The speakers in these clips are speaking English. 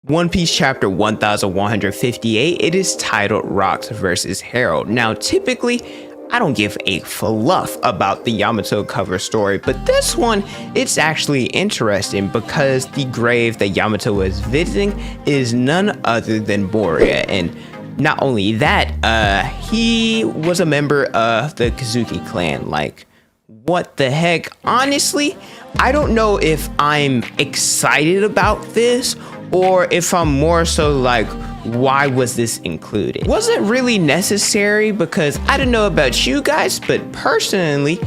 One Piece chapter 1158, it is titled Rocks vs. Harald. Now, typically, I don't give a fluff about the Yamato cover story, but this one, it's actually interesting because the grave that Yamato was visiting is none other than Moria. And not only that, he was a member of the Kazuki clan. Like, what the heck? Honestly, I don't know if I'm excited about this or if I'm more so like, why was this included? Wasn't really necessary because I don't know about you guys, but personally,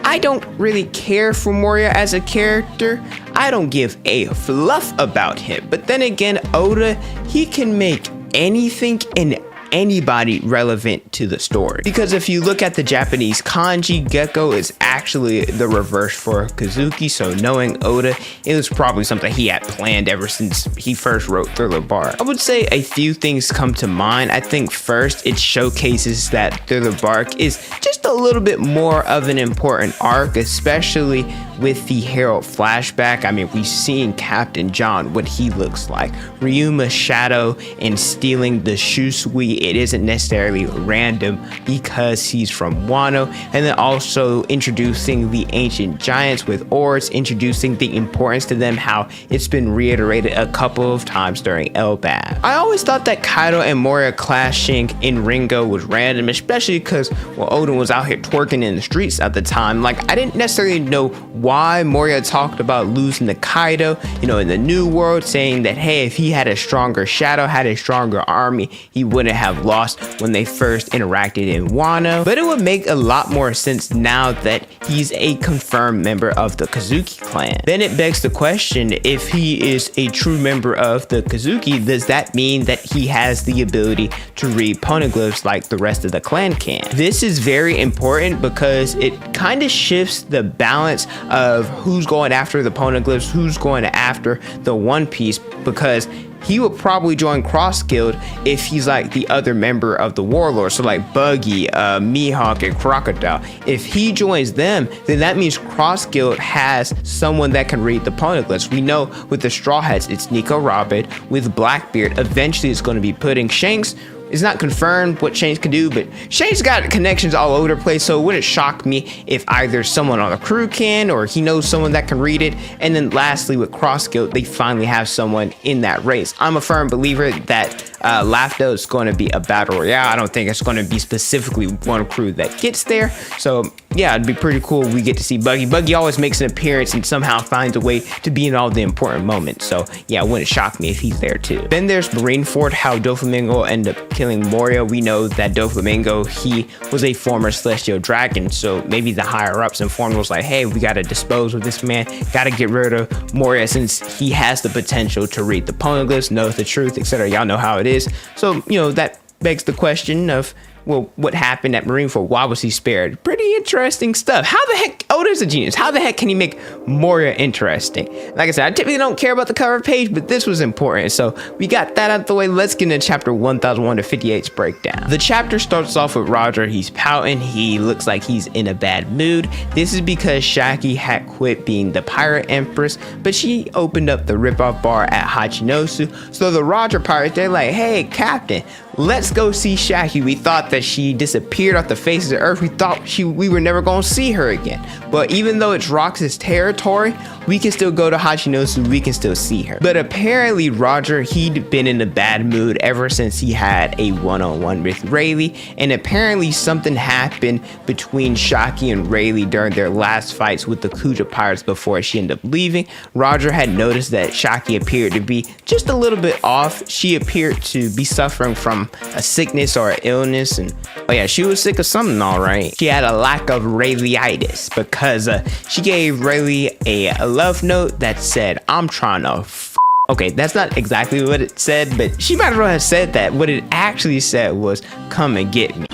I don't really care for Moria as a character. I don't give a fluff about him. But then again, Oda, he can make anything and anybody relevant to the story. Because if you look at the Japanese kanji, Gecko is actually the reverse for Kazuki, so knowing Oda, it was probably something he had planned ever since he first wrote Thriller Bark. I would say a few things come to mind. I think first, it showcases that Thriller Bark is just a little bit more of an important arc, especially with the Harald flashback. I mean, we've seen Captain John, what he looks like. Ryuma's shadow and stealing the Shusui, it isn't necessarily random because he's from Wano. And then also introducing the ancient giants with oars, introducing the importance to them, how it's been reiterated a couple of times during Elbaph. I always thought that Kaido and Moria clashing in Ringo was random, especially because, well, Oden was out here twerking in the streets at the time. Like, I didn't necessarily know why Moria talked about losing to Kaido, you know, in the New World, saying that, hey, if he had a stronger shadow, had a stronger army, he wouldn't have lost when they first interacted in Wano. But it would make a lot more sense now that he's a confirmed member of the Kazuki clan. Then it begs the question, if he is a true member of the Kazuki, does that mean that he has the ability to read poneglyphs like the rest of the clan can? This is very important because it kind of shifts the balance of who's going after the poneglyphs, who's going after the One Piece, because he would probably join Cross Guild if he's like the other member of the Warlord. So like Buggy, Mihawk, and Crocodile. If he joins them, then that means Cross Guild has someone that can read the poneglyphs. We know with the Straw Hats, it's Nico Robin. With Blackbeard, eventually it's going to be Pudding. Shanks, it's not confirmed what Shanks can do, but Shanks got connections all over the place, so it wouldn't shock me if either someone on the crew can, or he knows someone that can read it. And then lastly, with Cross Guild, they finally have someone in that race. I'm a firm believer that Lafdo is going to be a battle royale. I don't think it's going to be specifically one crew that gets there. So yeah, it'd be pretty cool if we get to see Buggy. Buggy always makes an appearance and somehow finds a way to be in all the important moments. So yeah, it wouldn't shock me if he's there too. Then there's Marineford, how Doflamingo ended up killing Moria. We know that Doflamingo, he was a former celestial dragon, so maybe the higher ups informed was like, hey, we gotta dispose of this man, gotta get rid of Moria since he has the potential to read the poneglyphs, knows the truth, etc. Y'all know how it is. So, you know, that begs the question of, well, what happened at Marineford? Why was he spared? Pretty interesting stuff. How the heck, Oda's a genius. How the heck can he make Moria interesting? Like I said, I typically don't care about the cover page, but this was important. So we got that out of the way. Let's get into chapter 1158's breakdown. The chapter starts off with Roger. He's pouting. He looks like he's in a bad mood. This is because Shakky had quit being the pirate empress, but she opened up the ripoff bar at Hachinosu. So the Roger pirates, they're like, hey, Captain, let's go see Shakky. We thought that she disappeared off the face of the earth. We thought we were never going to see her again. But even though it's Rox's territory, we can still go to Hachinosu. We can still see her. But apparently Roger, he'd been in a bad mood ever since he had a one-on-one with Rayleigh. And apparently something happened between Shakky and Rayleigh during their last fights with the Kuja pirates before she ended up leaving. Roger had noticed that Shakky appeared to be just a little bit off. She appeared to be suffering from a sickness or an illness, and oh yeah, she was sick of something, all right. She had a lack of Rayleighitis because she gave Rayleigh a love note that said, I'm trying to okay, that's not exactly what it said, but she might as well have said that. What it actually said was, come and get me.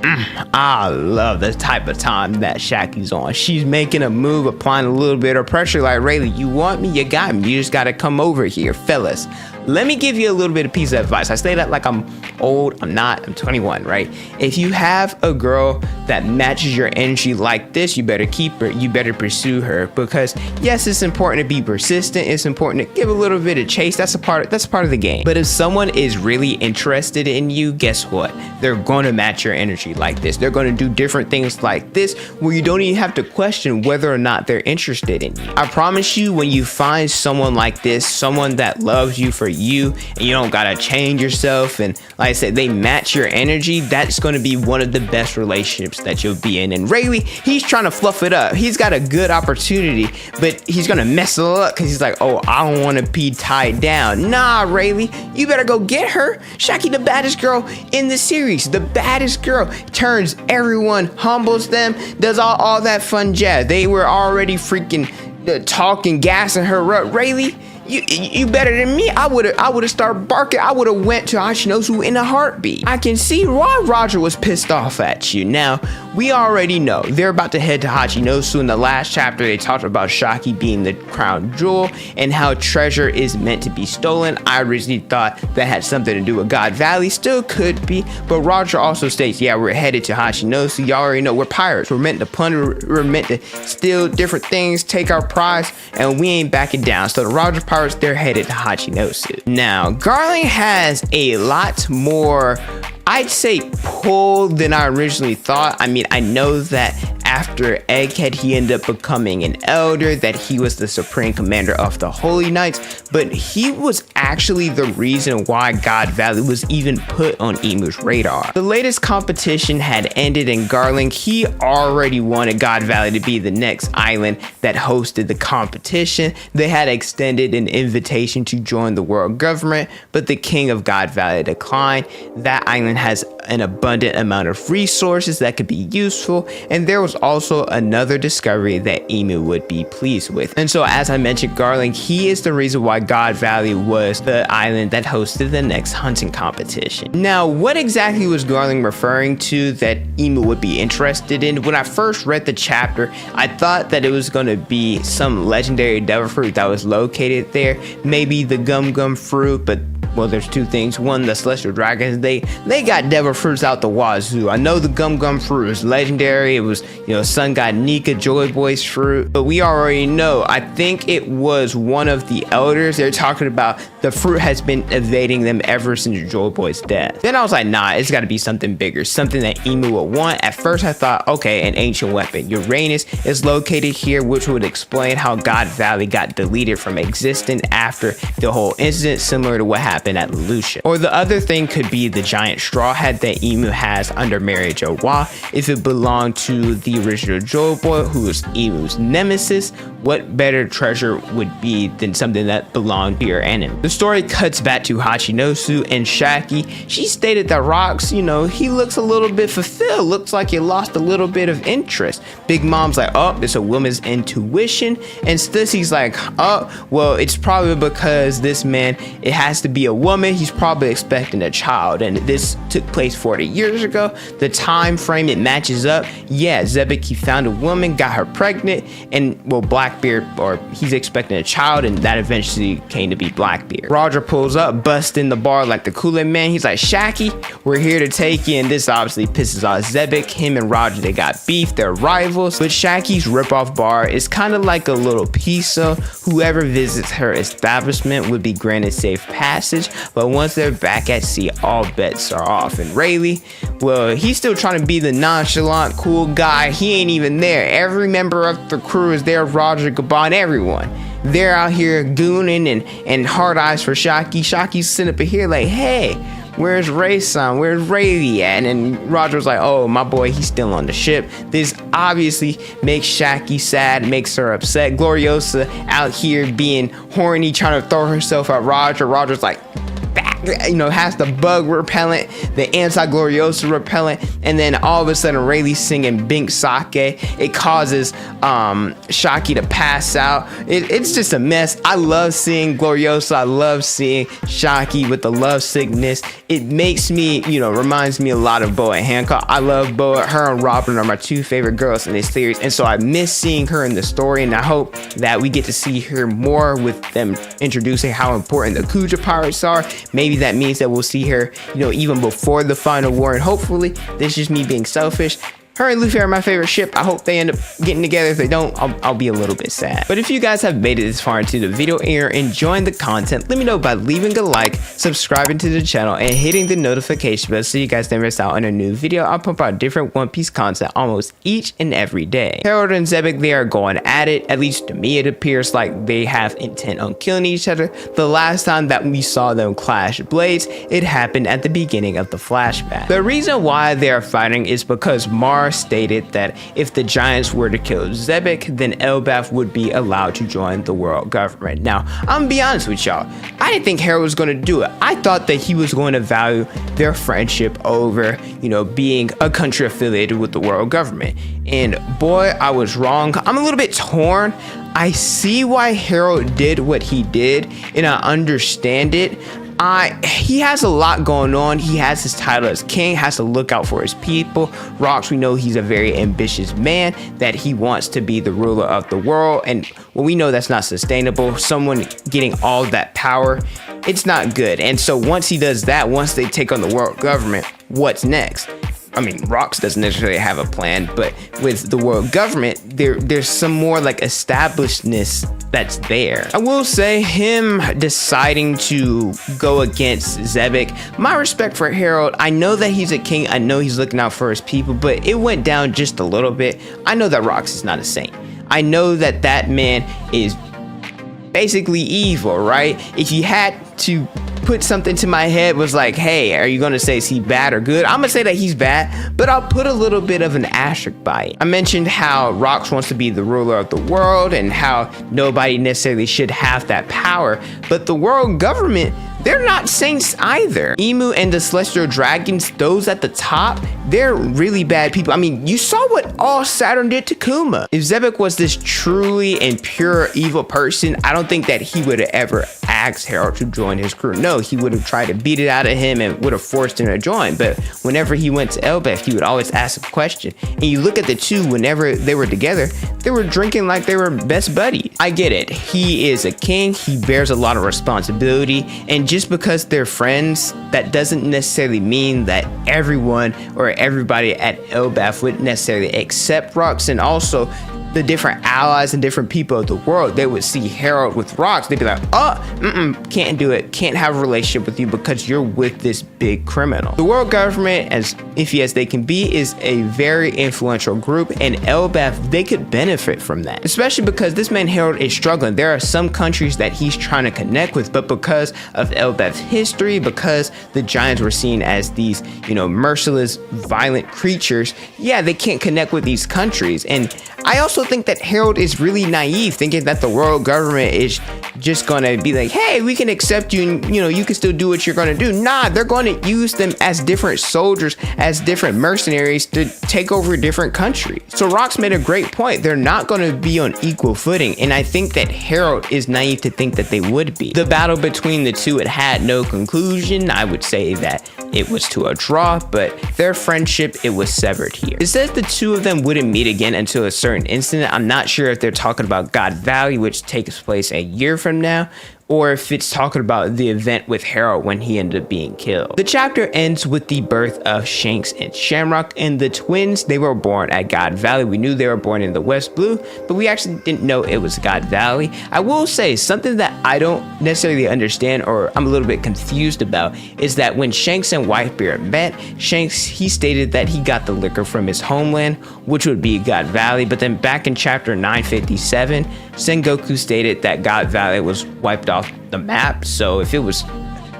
I love the type of time that Shakky's on. She's making a move, applying a little bit of pressure like, Rayleigh, you want me? You got me. You just got to come over here, fellas. Let me give you a little bit of piece of advice. I say that like I'm old. I'm not. I'm 21, right? If you have a girl that matches your energy like this, you better keep her. You better pursue her, because yes, it's important to be persistent. It's important to give a little bit of chase. That's a part of the game. But if someone is really interested in you, guess what? They're going to match your energy like this. They're going to do different things like this where you don't even have to question whether or not they're interested in you. I promise you, when you find someone like this, someone that loves you for you, and you don't gotta change yourself, and like I said, they match your energy, that's going to be one of the best relationships that you'll be in. And Rayleigh, he's trying to fluff it up. He's got a good opportunity, but he's gonna mess it up because he's like, oh, I don't want to be tied down. Nah, Rayleigh, you better go get her. Shakky, the baddest girl in the series, the baddest girl, turns everyone, humbles them, does all that fun jazz. They were already freaking talking, gassing her up. Rayleigh, you better than me. I would have started barking. I would have went to Hachinosu in a heartbeat. I can see why Roger was pissed off at you. Now, we already know they're about to head to Hachinosu. In the last chapter, they talked about Shakky being the crown jewel and how treasure is meant to be stolen. I originally thought that had something to do with God Valley. Still could be, but Roger also states, yeah, we're headed to Hachinosu. Y'all already know we're pirates. We're meant to plunder. We're meant to steal different things, take our prize, and we ain't backing down. So the Roger pirates, they're headed to Hachinosu. Now, Garling has a lot more, I'd say, pull than I originally thought. I mean, I know that after Egghead, he ended up becoming an elder, that he was the supreme commander of the Holy Knights, but he was actually the reason why God Valley was even put on Emu's radar. The latest competition had ended, and Garling, he already wanted God Valley to be the next island that hosted the competition. They had extended an invitation to join the world government, but the king of God Valley declined. That island has an abundant amount of resources that could be useful, and there was also another discovery that Emu would be pleased with. And so, as I mentioned, Garling, he is the reason why God Valley was the island that hosted the next hunting competition. Now, what exactly was Garling referring to that Emu would be interested in? When I first read the chapter, I thought that it was going to be some legendary devil fruit that was located there, maybe the gum gum fruit, but well, there's two things. One, the celestial dragons, they got devil fruits out the wazoo. I know the gum gum fruit was legendary. It was, sun god Nika, Joy Boy's fruit, but we already know, I think it was one of the elders. They're talking about the fruit has been evading them ever since Joy Boy's death. Then I was like, nah, it's got to be something bigger, something that Emu would want. At first I thought, okay, an ancient weapon. Uranus is located here, which would explain how God Valley got deleted from existence after the whole incident, similar to what happened at Lucia. Or the other thing could be the giant straw hat that Emu has under Mary Jo Wa. If it belonged to the original Joy Boy, who was Emu's nemesis, what better treasure would be than something that belonged to your enemy? The story cuts back to Hachinosu and Shakky. She stated that Rocks, he looks a little bit fulfilled, looks like he lost a little bit of interest. Big Mom's like, oh, it's a woman's intuition. And Stussy's like, oh, well, it's probably because this man, it has to be a woman. He's probably expecting a child, and this took place 40 years ago. The time frame, it matches up. Yeah, Xebec, he found a woman, got her pregnant, and well, Blackbeard, or he's expecting a child, and that eventually came to be Blackbeard. Roger pulls up, busts in the bar like the Kool-Aid Man. He's like, Shakky, we're here to take you, and this obviously pisses off Xebec. Him and Roger, they got beef, they're rivals, but Shakky's ripoff bar is kind of like a little pizza. Whoever visits her establishment would be granted safe passage, but once they're back at sea, all bets are off. And Rayleigh, well, he's still trying to be the nonchalant, cool guy. He ain't even there. Every member of the crew is there. Roger, Gabon, everyone. They're out here gooning and hard eyes for Shakky. Shakky's sitting up here like, hey, where's Ray-san? Where's Rayleigh at? And Roger's like, oh, my boy, he's still on the ship. This obviously makes Shakky sad, makes her upset. Gloriosa out here being horny, trying to throw herself at Roger. Roger's like, back has the bug repellent, the anti-gloriosa repellent, and then all of a sudden Rayleigh singing Bink Sake. It causes Shakky to pass out. It's just a mess. I love seeing gloriosa. I love seeing Shakky with the love sickness. It makes me, reminds me a lot of Boa and Hancock. I love Boa. Her and Robin are my two favorite girls in this series, and so I miss seeing her in the story, and I hope that we get to see her more with them introducing how important the Kuja pirates are. Maybe that means that we'll see her, even before the final war, and hopefully, this is just me being selfish. Her and Luffy are my favorite ship. I hope they end up getting together. If they don't, I'll be a little bit sad. But if you guys have made it this far into the video and you're enjoying the content, let me know by leaving a like, subscribing to the channel, and hitting the notification bell so you guys never miss out on a new video. I'll pump out different One Piece content almost each and every day. Harald and Xebec, they are going at it. At least to me, it appears like they have intent on killing each other. The last time that we saw them clash blades, it happened at the beginning of the flashback. The reason why they are fighting is because Mars stated that if the giants were to kill Xebec, then Elbaph would be allowed to join the world government. Now, I'm gonna be honest with y'all, I didn't think Harald was gonna do it. I thought that he was going to value their friendship over, being a country affiliated with the world government. And boy, I was wrong. I'm a little bit torn. I see why Harald did what he did, and I understand it. He has a lot going on. He has his title as king, has to look out for his people. Rocks, we know he's a very ambitious man, that he wants to be the ruler of the world. And we know that's not sustainable. Someone getting all that power, it's not good. And so once he does that, once they take on the world government, what's next? I mean, Rocks doesn't necessarily have a plan, but with the world government, there's some more like establishedness that's there. I will say him deciding to go against Xebec, my respect for Harald. I know that he's a king. I know he's looking out for his people, but it went down just a little bit. I know that Rocks is not a saint. I know that that man is basically evil, right? If you had to put something to my head was like, hey, are you gonna say is he bad or good? I'm gonna say that he's bad, but I'll put a little bit of an asterisk by it. I mentioned how Rocks wants to be the ruler of the world and how nobody necessarily should have that power, but the world government, they're not saints either. Emu and the Celestial Dragons, those at the top, they're really bad people. I mean, you saw what all Saturn did to Kuma. If Xebec was this truly and pure evil person, I don't think that he would have ever asked Harald to join his crew. No, he would have tried to beat it out of him and would have forced him to join. But whenever he went to Elbaph, he would always ask a question. And you look at the two, whenever they were together, they were drinking like they were best buddies. I get it. He is a king. He bears a lot of responsibility. And just because they're friends, that doesn't necessarily mean that everyone or everybody at Elbaph would necessarily accept Rocks. And also the different allies and different people of the world, they would see Harald with Rocks. They'd be like, can't do it. Can't have a relationship with you because you're with this big criminal. The world government, as iffy as they can be, is a very influential group, and Elbaph, they could benefit from that, especially because this man Harald is struggling. There are some countries that he's trying to connect with, but because of Elbaph's history, because the giants were seen as these, merciless, violent creatures, yeah, they can't connect with these countries. And I also think that Harald is really naive, thinking that the world government is just gonna be like, hey, we can accept you and you can still do what you're gonna do. Nah, they're gonna use them as different soldiers, as different mercenaries to take over different countries. So Rocks made a great point. They're not gonna be on equal footing, and I think that Harald is naive to think that they would be. The battle between the two, it had no conclusion. I would say that it was to a draw, but their friendship, it was severed here. It says the two of them wouldn't meet again until a certain incident. I'm not sure if they're talking about God Valley, which takes place a year from now, or if it's talking about the event with Harald when he ended up being killed. The chapter ends with the birth of Shanks and Shamrock, and the twins, they were born at God Valley. We knew they were born in the West Blue, but we actually didn't know it was God Valley. I will say something that I don't necessarily understand, or I'm a little bit confused about, is that when Shanks and Whitebeard met, Shanks, he stated that he got the liquor from his homeland, which would be God Valley, but then back in chapter 957, Sengoku stated that God Valley was wiped off the map, so if it was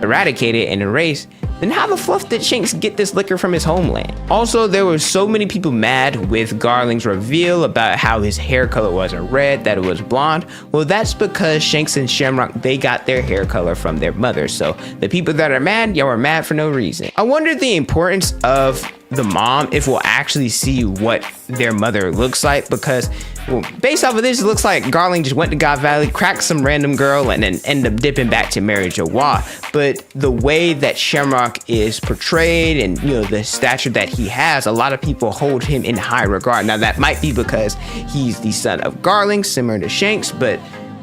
eradicated and erased, then how the fluff did Shanks get this liquor from his homeland? Also, there were so many people mad with Garling's reveal about how his hair color wasn't red, that it was blonde. Well, that's because Shanks and Shamrock, they got their hair color from their mother. So the people that are mad, y'all are mad for no reason. I wonder the importance of the mom, if we'll actually see what their mother looks like, because well, based off of this, it looks like Garling just went to God Valley, cracked some random girl, and then ended up dipping back to Mary Joie. But the way that Shamrock is portrayed and the stature that he has, a lot of people hold him in high regard. Now that might be because he's the son of Garling, similar to Shanks, but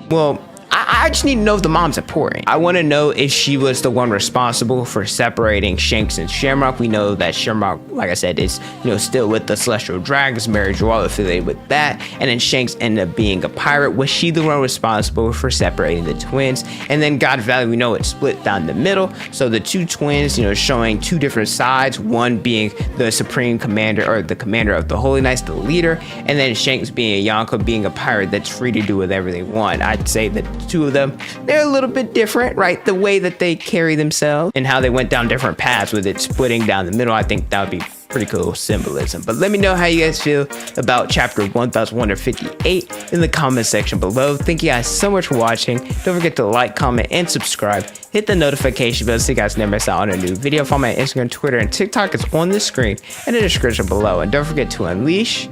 well, I just need to know if the mom's important. I want to know if she was the one responsible for separating Shanks and Shamrock. We know that Shamrock, like I said, is still with the Celestial Dragons, Mary Joie affiliated with that, and then Shanks ended up being a pirate. Was she the one responsible for separating the twins? And then God Valley, we know it's split down the middle, so the two twins, showing two different sides, one being the supreme commander, or the commander of the Holy Knights, the leader, and then Shanks being a Yonko, being a pirate that's free to do whatever they want. I'd say that the two of them, they're a little bit different, right? The way that they carry themselves and how they went down different paths with it splitting down the middle. I think that would be pretty cool symbolism. But let me know how you guys feel about chapter 1158 in the comment section below. Thank you guys so much for watching. Don't forget to like, comment, and subscribe. Hit the notification bell so you guys never miss out on a new video. Follow my Instagram, Twitter, and TikTok is on the screen and in the description below. And don't forget to unleash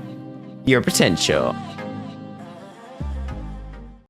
your potential.